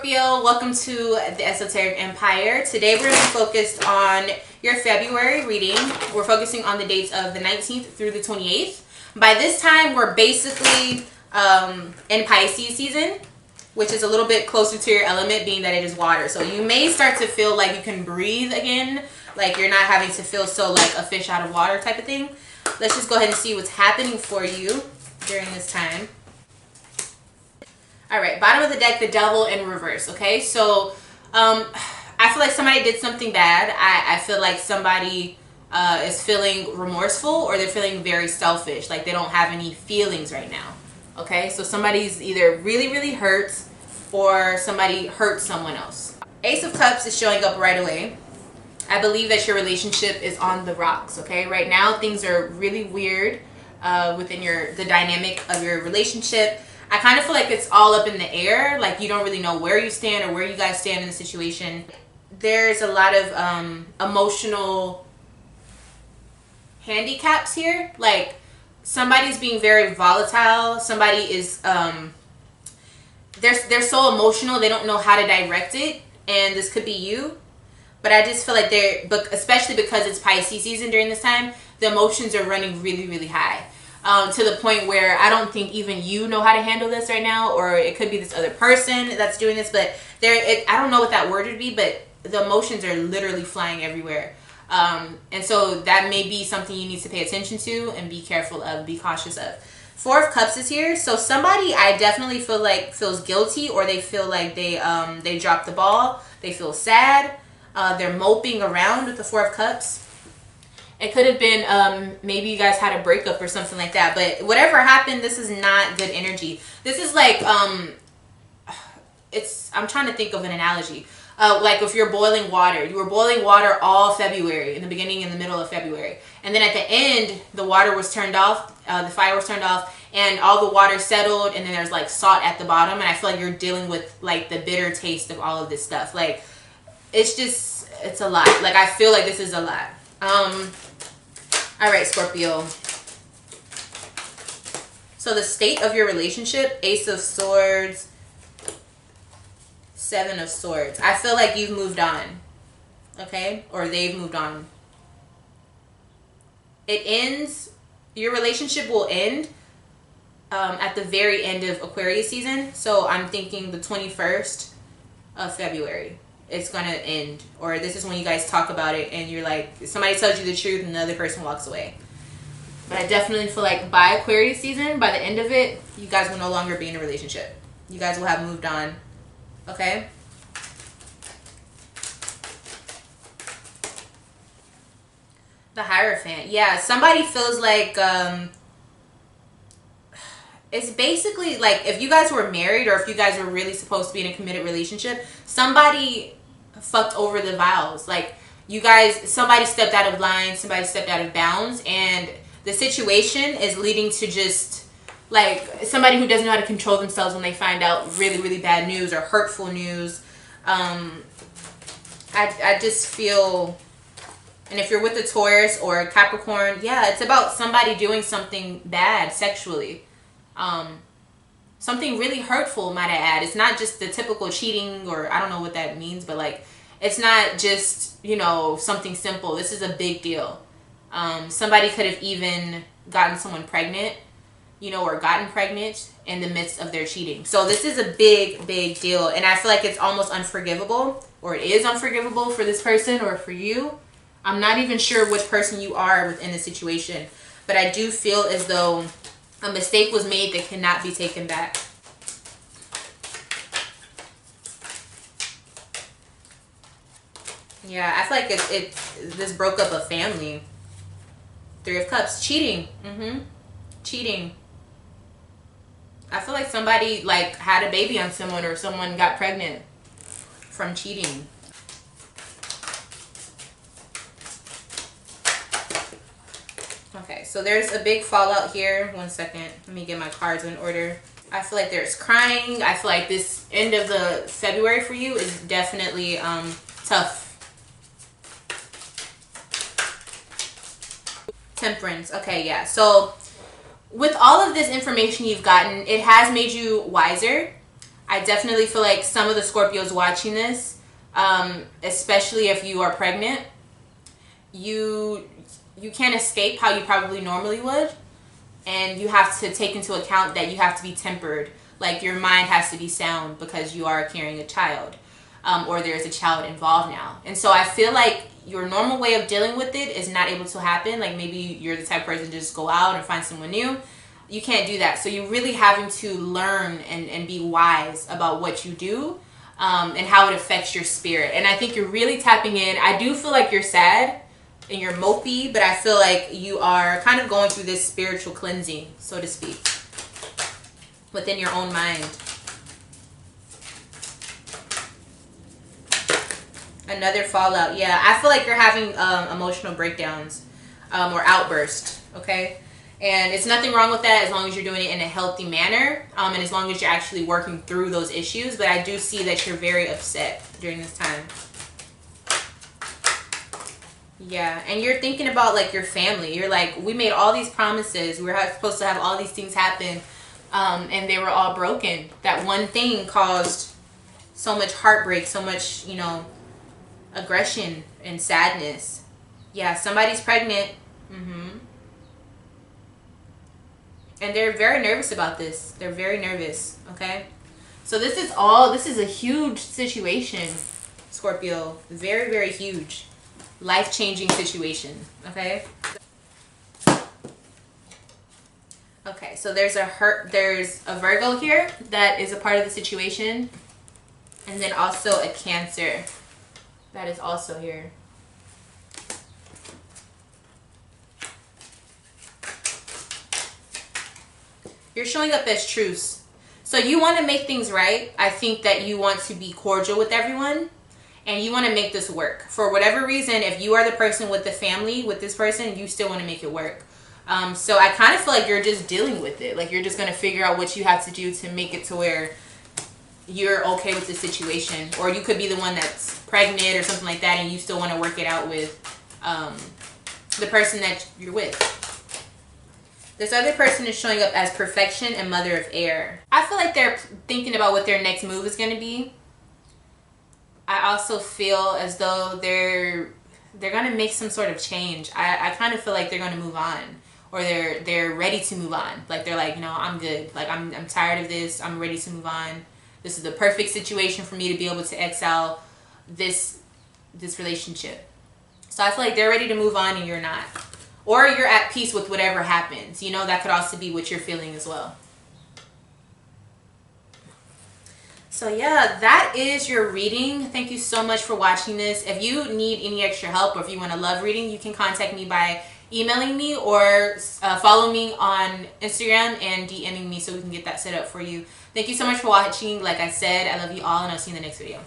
Scorpio, welcome to the Esoteric Empire. Today we're going to be focused on your February reading. We're focusing on the dates of the 19th through the 28th. By this time, we're basically in Pisces season, which is a little bit closer to your element, being that it is water. So you may start to feel like you can breathe again, like you're not having to feel so like a fish out of water type of thing. Let's just go ahead and see what's happening for you during this time. All right, bottom of the deck, the devil in reverse, okay? So I feel like somebody did something bad. I feel like somebody is feeling remorseful, or they're feeling very selfish, like they don't have any feelings right now, okay? So somebody's either really, really hurt, or somebody hurt someone else. Ace of Cups is showing up right away. I believe that your relationship is on the rocks, okay? Right now, things are really weird within the dynamic of your relationship. I kind of feel like it's all up in the air. Like you don't really know where you stand or where you guys stand in the situation. There's a lot of emotional handicaps here. Like somebody's being very volatile. Somebody is, they're so emotional. They don't know how to direct it. And this could be you. But I just feel like especially because it's Pisces season during this time, the emotions are running really, really high. To the point where I don't think even you know how to handle this right now, or it could be this other person that's doing this, but I don't know what that word would be, but the emotions are literally flying everywhere. And so that may be something you need to pay attention to and be careful of, be cautious of. Four of Cups is here. So somebody I definitely feel like feels guilty, or they feel like they dropped the ball. They feel sad. They're moping around with the Four of Cups. It could have been maybe you guys had a breakup or something like that. But whatever happened, this is not good energy. This is like, I'm trying to think of an analogy. Like if you're boiling water. You were boiling water all February, in the beginning and the middle of February. And then at the end, the water was turned off, the fire was turned off, and all the water settled, and then there's like salt at the bottom. And I feel like you're dealing with like the bitter taste of all of this stuff. Like, it's a lot. Like, I feel like this is a lot. All right, Scorpio. So the state of your relationship, Ace of Swords, Seven of Swords. I feel like you've moved on, okay? Or they've moved on. It ends, your relationship will end at the very end of Aquarius season. So I'm thinking the 21st of February. It's going to end, or this is when you guys talk about it and you're like, somebody tells you the truth and the other person walks away. But I definitely feel like by Aquarius season, by the end of it, you guys will no longer be in a relationship. You guys will have moved on. Okay? The Hierophant. Yeah, somebody feels like it's basically like if you guys were married, or if you guys were really supposed to be in a committed relationship, somebody fucked over the vows. Like somebody stepped out of line, somebody stepped out of bounds, and the situation is leading to just like somebody who doesn't know how to control themselves when they find out really, really bad news or hurtful news. I just feel, and if you're with a Taurus or a Capricorn, yeah, it's about somebody doing something bad sexually. Something really hurtful, might I add. It's not just the typical cheating, or I don't know what that means, but like, it's not just, something simple. This is a big deal. Somebody could have even gotten someone pregnant, or gotten pregnant in the midst of their cheating. So this is a big, big deal. And I feel like it's almost unforgivable, or it is unforgivable for this person or for you. I'm not even sure which person you are within the situation, but I do feel as though a mistake was made that cannot be taken back. Yeah, I feel like this broke up a family. Three of Cups. Cheating. Cheating. I feel like somebody like had a baby on someone, or someone got pregnant from cheating. Okay, so there's a big fallout here. One second. Let me get my cards in order. I feel like there's crying. I feel like this end of the February for you is definitely tough. Temperance. Okay, yeah. So with all of this information you've gotten, it has made you wiser. I definitely feel like some of the Scorpios watching this, especially if you are pregnant, you can't escape how you probably normally would. And you have to take into account that you have to be tempered. Like your mind has to be sound because you are carrying a child, or there's a child involved now. And so I feel like your normal way of dealing with it is not able to happen. Like maybe you're the type of person to just go out and find someone new. You can't do that. So you're really having to learn and be wise about what you do, and how it affects your spirit. And I think you're really tapping in. I do feel like you're sad and you're mopey, but I feel like you are kind of going through this spiritual cleansing, so to speak, within your own mind. Another fallout. Yeah, I feel like you're having emotional breakdowns, or outbursts, okay? And it's nothing wrong with that as long as you're doing it in a healthy manner, and as long as you're actually working through those issues. But I do see that you're very upset during this time. Yeah, and you're thinking about like your family. You're like, we made all these promises. We're supposed to have all these things happen, and they were all broken. That one thing caused so much heartbreak, so much, aggression and sadness. Yeah, somebody's pregnant. And they're very nervous about this. They're very nervous, okay? So this is a huge situation, Scorpio. Very, very huge. Life-changing situation, okay? Okay, so there's a Virgo here that is a part of the situation, and then also a Cancer that is also here. You're showing up as truce. So you want to make things right. I think that you want to be cordial with everyone, and you want to make this work. For whatever reason, if you are the person with the family, with this person, you still want to make it work. So I kind of feel like you're just dealing with it. Like you're just going to figure out what you have to do to make it to where you're okay with the situation. Or you could be the one that's pregnant or something like that, and you still want to work it out with the person that you're with. This other person is showing up as perfection and mother of air. I feel like they're thinking about what their next move is going to be. I also feel as though they're going to make some sort of change. I kind of feel like they're going to move on, or they're ready to move on. Like they're like, no, I'm good. Like I'm tired of this. I'm ready to move on. This is the perfect situation for me to be able to exile this relationship. So I feel like they're ready to move on and you're not. Or you're at peace with whatever happens. That could also be what you're feeling as well. So yeah, that is your reading. Thank you so much for watching this. If you need any extra help, or if you want a love reading, you can contact me by emailing me or follow me on Instagram and DMing me so we can get that set up for you. Thank you so much for watching. Like I said, I love you all, and I'll see you in the next video.